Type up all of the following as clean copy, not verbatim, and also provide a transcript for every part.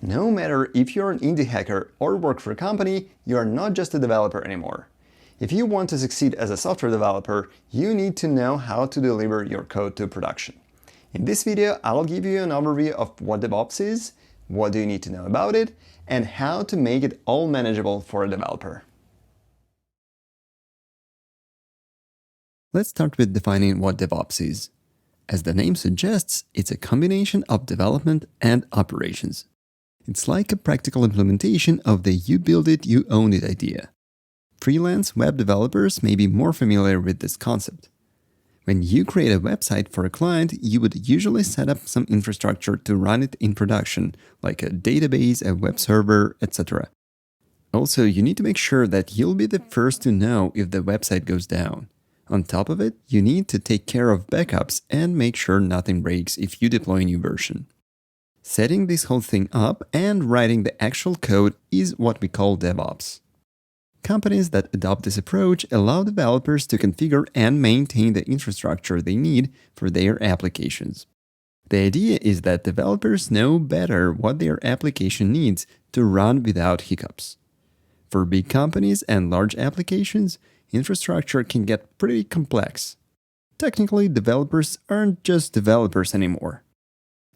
No matter if you're an indie hacker or work for a company, you are not just a developer anymore. If you want to succeed as a software developer, you need to know how to deliver your code to production. In this video, I'll give you an overview of what DevOps is, what do you need to know about it, and how to make it all manageable for a developer. Let's start with defining what DevOps is. As the name suggests, it's a combination of development and operations. It's like a practical implementation of the you build it, you own it idea. Freelance web developers may be more familiar with this concept. When you create a website for a client, you would usually set up some infrastructure to run it in production, like a database, a web server, etc. Also, you need to make sure that you'll be the first to know if the website goes down. On top of it, you need to take care of backups and make sure nothing breaks if you deploy a new version. Setting this whole thing up and writing the actual code is what we call DevOps. Companies that adopt this approach allow developers to configure and maintain the infrastructure they need for their applications. The idea is that developers know better what their application needs to run without hiccups. For big companies and large applications, infrastructure can get pretty complex. Technically, developers aren't just developers anymore.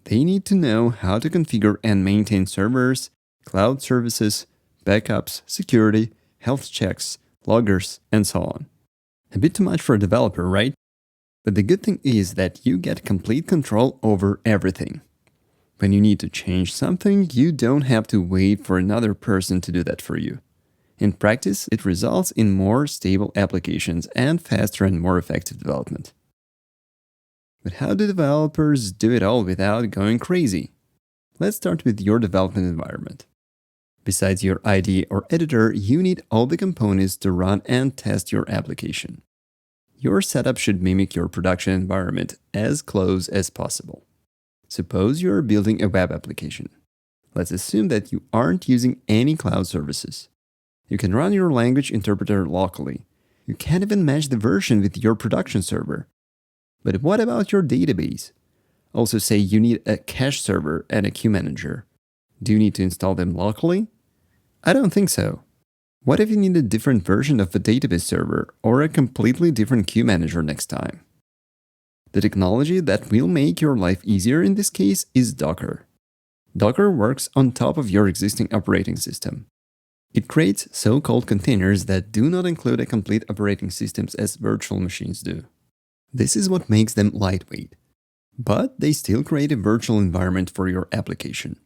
They need to know how to configure and maintain servers, cloud services, backups, security, health checks, loggers, and so on. A bit too much for a developer, right? But the good thing is that you get complete control over everything. When you need to change something, you don't have to wait for another person to do that for you. In practice, it results in more stable applications and faster and more effective development. But how do developers do it all without going crazy? Let's start with your development environment. Besides your IDE or editor, you need all the components to run and test your application. Your setup should mimic your production environment as close as possible. Suppose you're building a web application. Let's assume that you aren't using any cloud services. You can run your language interpreter locally. You can't even match the version with your production server. But what about your database? Also say you need a cache server and a queue manager. Do you need to install them locally? I don't think so. What if you need a different version of a database server or a completely different queue manager next time? The technology that will make your life easier in this case is Docker. Docker works on top of your existing operating system. It creates so-called containers that do not include a complete operating systems as virtual machines do. This is what makes them lightweight. But they still create a virtual environment for your application.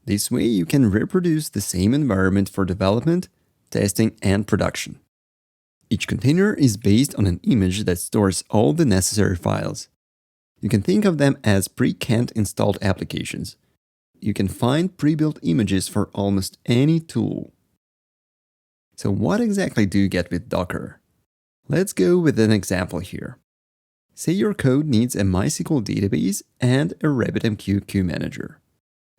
This way you can reproduce the same environment for development, testing, and production. Each container is based on an image that stores all the necessary files. You can think of them as pre-canned installed applications. You can find pre-built images for almost any tool. So what exactly do you get with Docker? Let's go with an example here. Say your code needs a MySQL database and a RabbitMQ queue manager.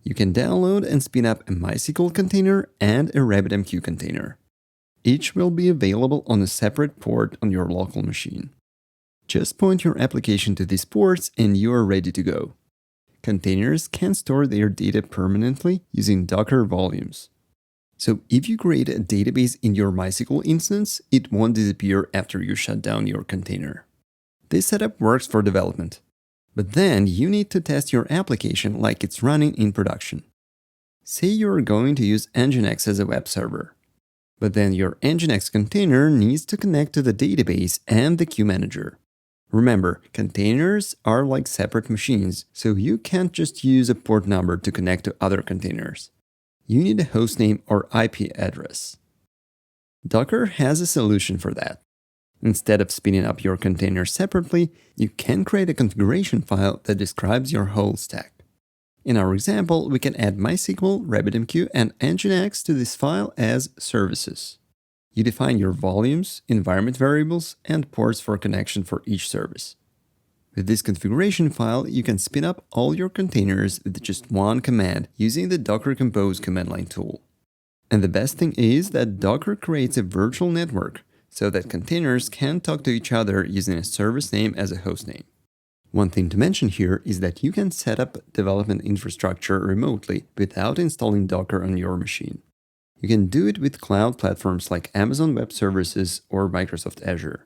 You can download and spin up a MySQL container and a RabbitMQ container. Each will be available on a separate port on your local machine. Just point your application to these ports and you are ready to go. Containers can store their data permanently using Docker volumes. So if you create a database in your MySQL instance, it won't disappear after you shut down your container. This setup works for development. But then you need to test your application like it's running in production. Say you're going to use Nginx as a web server. But then your Nginx container needs to connect to the database and the queue manager. Remember, containers are like separate machines, so you can't just use a port number to connect to other containers. You need a hostname or IP address. Docker has a solution for that. Instead of spinning up your container separately, you can create a configuration file that describes your whole stack. In our example, we can add MySQL, RabbitMQ, and Nginx to this file as services. You define your volumes, environment variables, and ports for connection for each service. With this configuration file, you can spin up all your containers with just one command using the Docker Compose command line tool. And the best thing is that Docker creates a virtual network so that containers can talk to each other using a service name as a hostname. One thing to mention here is that you can set up development infrastructure remotely without installing Docker on your machine. You can do it with cloud platforms like Amazon Web Services or Microsoft Azure.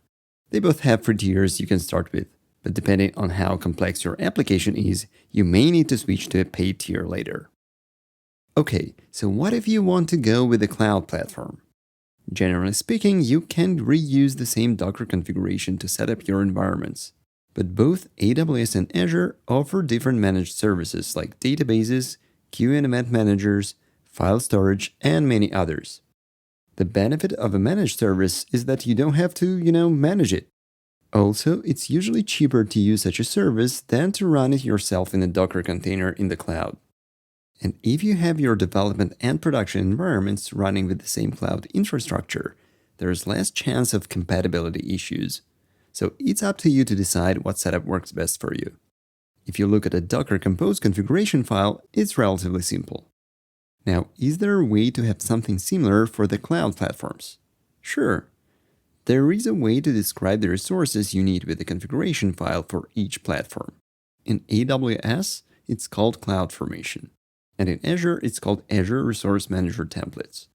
They both have free tiers you can start with, but depending on how complex your application is, you may need to switch to a paid tier later. Okay, so what if you want to go with a cloud platform? Generally speaking, you can reuse the same Docker configuration to set up your environments. But both AWS and Azure offer different managed services like databases, queue and event managers, file storage, and many others. The benefit of a managed service is that you don't have to, manage it. Also, it's usually cheaper to use such a service than to run it yourself in a Docker container in the cloud. And if you have your development and production environments running with the same cloud infrastructure, there's less chance of compatibility issues. So it's up to you to decide what setup works best for you. If you look at a Docker Compose configuration file, it's relatively simple. Now, is there a way to have something similar for the cloud platforms? Sure. There is a way to describe the resources you need with the configuration file for each platform. In AWS, it's called CloudFormation. And in Azure, it's called Azure Resource Manager Templates.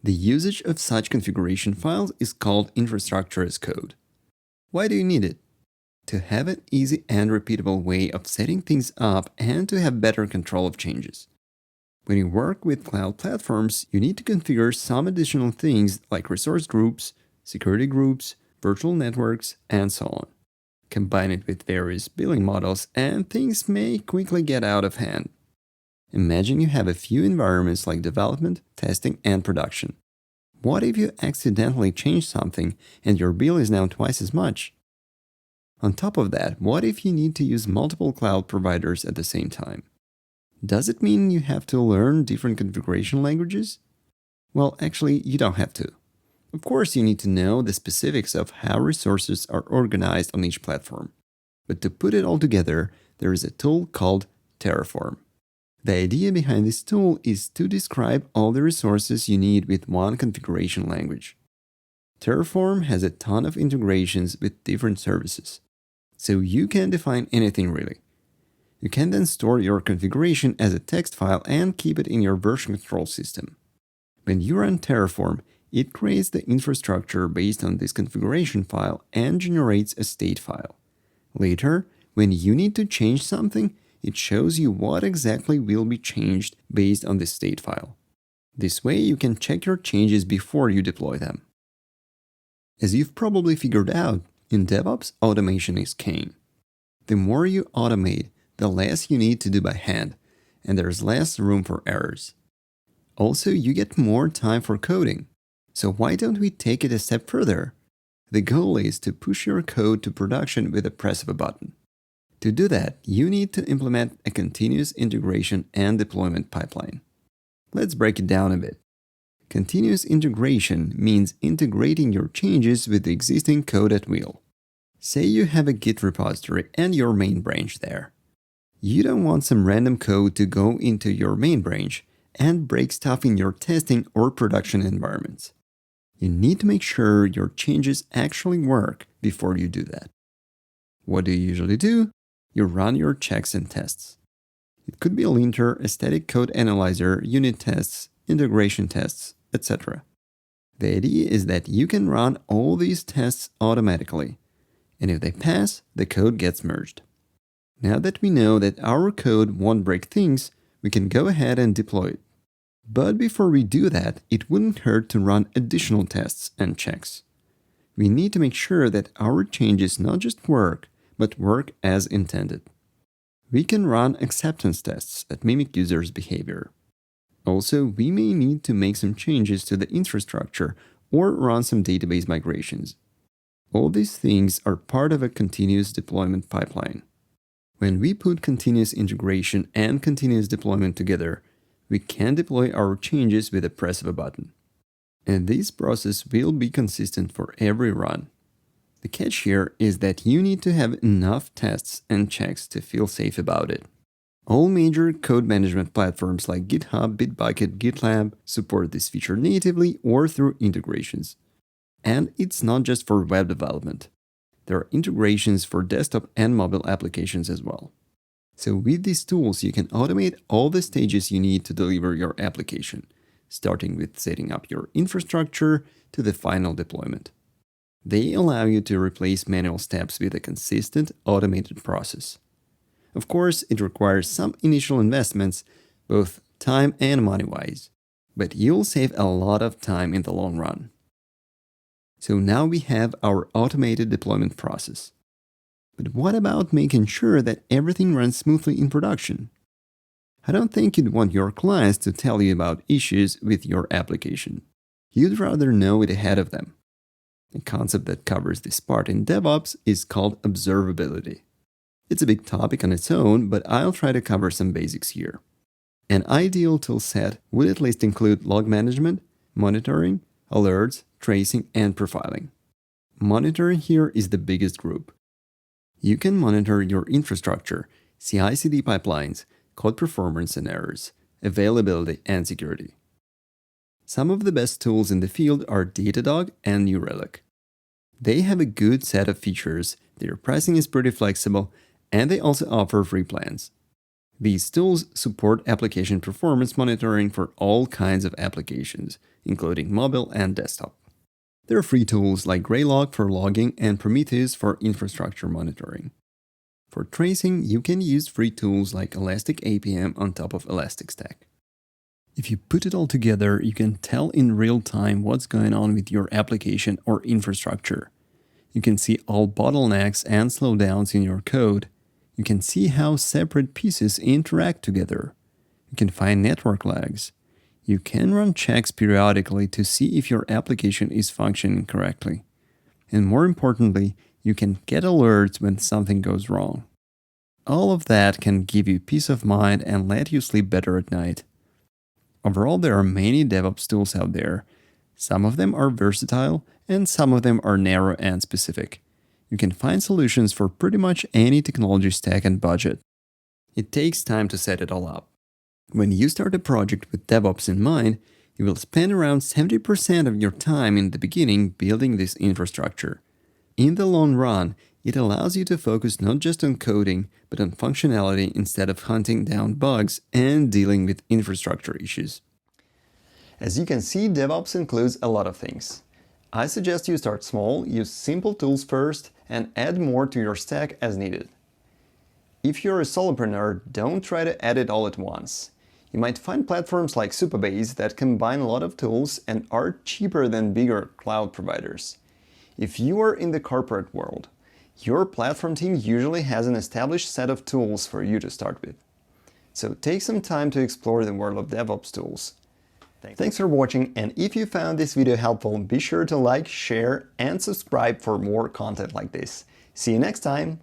The usage of such configuration files is called infrastructure as code. Why do you need it? To have an easy and repeatable way of setting things up and to have better control of changes. When you work with cloud platforms, you need to configure some additional things like resource groups, security groups, virtual networks, and so on. Combine it with various billing models, and things may quickly get out of hand. Imagine you have a few environments like development, testing, and production. What if you accidentally change something and your bill is now twice as much? On top of that, what if you need to use multiple cloud providers at the same time? Does it mean you have to learn different configuration languages? Well, actually, you don't have to. Of course, you need to know the specifics of how resources are organized on each platform. But to put it all together, there is a tool called Terraform. The idea behind this tool is to describe all the resources you need with one configuration language. Terraform has a ton of integrations with different services, so you can define anything really. You can then store your configuration as a text file and keep it in your version control system. When you run Terraform, it creates the infrastructure based on this configuration file and generates a state file. Later, when you need to change something, it shows you what exactly will be changed based on this state file. This way, you can check your changes before you deploy them. As you've probably figured out, in DevOps, automation is king. The more you automate, the less you need to do by hand, and there's less room for errors. Also, you get more time for coding. So why don't we take it a step further? The goal is to push your code to production with the press of a button. To do that, you need to implement a continuous integration and deployment pipeline. Let's break it down a bit. Continuous integration means integrating your changes with the existing code at will. Say you have a Git repository and your main branch there. You don't want some random code to go into your main branch and break stuff in your testing or production environments. You need to make sure your changes actually work before you do that. What do you usually do? You run your checks and tests. It could be a linter, a static code analyzer, unit tests, integration tests, etc. The idea is that you can run all these tests automatically, and if they pass, the code gets merged. Now that we know that our code won't break things, we can go ahead and deploy it. But before we do that, it wouldn't hurt to run additional tests and checks. We need to make sure that our changes not just work, but work as intended. We can run acceptance tests that mimic users' behavior. Also, we may need to make some changes to the infrastructure or run some database migrations. All these things are part of a continuous deployment pipeline. When we put continuous integration and continuous deployment together, we can deploy our changes with the press of a button. And this process will be consistent for every run. The catch here is that you need to have enough tests and checks to feel safe about it. All major code management platforms like GitHub, Bitbucket, GitLab support this feature natively or through integrations. And it's not just for web development. There are integrations for desktop and mobile applications as well. So with these tools, you can automate all the stages you need to deliver your application, starting with setting up your infrastructure to the final deployment. They allow you to replace manual steps with a consistent, automated process. Of course, it requires some initial investments, both time and money-wise, but you'll save a lot of time in the long run. So now we have our automated deployment process. But what about making sure that everything runs smoothly in production? I don't think you'd want your clients to tell you about issues with your application. You'd rather know it ahead of them. A concept that covers this part in DevOps is called observability. It's a big topic on its own, but I'll try to cover some basics here. An ideal toolset would at least include log management, monitoring, alerts, tracing, and profiling. Monitoring here is the biggest group. You can monitor your infrastructure, CI/CD pipelines, code performance and errors, availability, and security. Some of the best tools in the field are Datadog and New Relic. They have a good set of features, their pricing is pretty flexible, and they also offer free plans. These tools support application performance monitoring for all kinds of applications, including mobile and desktop. There are free tools like Graylog for logging and Prometheus for infrastructure monitoring. For tracing, you can use free tools like Elastic APM on top of Elasticstack. If you put it all together, you can tell in real time what's going on with your application or infrastructure. You can see all bottlenecks and slowdowns in your code. You can see how separate pieces interact together. You can find network lags. You can run checks periodically to see if your application is functioning correctly. And more importantly, you can get alerts when something goes wrong. All of that can give you peace of mind and let you sleep better at night. Overall, there are many DevOps tools out there. Some of them are versatile, and some of them are narrow and specific. You can find solutions for pretty much any technology stack and budget. It takes time to set it all up. When you start a project with DevOps in mind, you will spend around 70% of your time in the beginning building this infrastructure. In the long run, it allows you to focus not just on coding, but on functionality instead of hunting down bugs and dealing with infrastructure issues. As you can see, DevOps includes a lot of things. I suggest you start small, use simple tools first, and add more to your stack as needed. If you're a solopreneur, don't try to add it all at once. You might find platforms like Supabase that combine a lot of tools and are cheaper than bigger cloud providers. If you are in the corporate world, your platform team usually has an established set of tools for you to start with. So take some time to explore the world of DevOps tools. Thanks for watching, and if you found this video helpful, be sure to like, share, and subscribe for more content like this. See you next time!